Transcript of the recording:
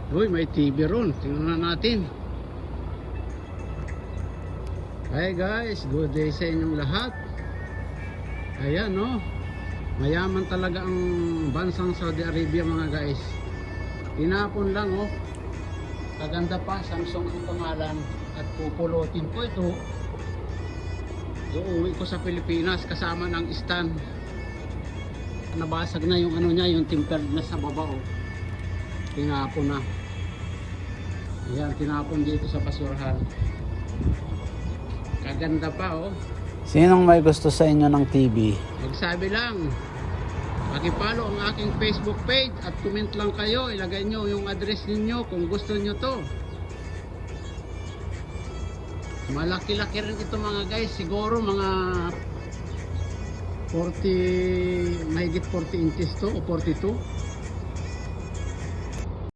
Uy, may TV ron. Tingnan na natin. Hi guys, good day sa inyong lahat. Ayan no, mayaman talaga ang bansang Saudi Arabia mga guys. Tinapon lang oh. Kaganda pa, Samsung ang pangalan. At pupulutin ko ito. Uuwi ko sa Pilipinas kasama ng stand. Nabasag na yung ano niya, yung tempered na sa baba oh. Tinapon na. Ayan, tinapon dito sa basurahan. Kaganda pa oh. Sinong may gusto sa inyo ng TV? Magsabi lang. Paki-follow ang aking Facebook page at comment lang kayo. Ilagay nyo yung address ninyo kung gusto nyo to. Malaki-laki rin ito mga guys. Siguro mga 40, mahigit 40 inches to o 42.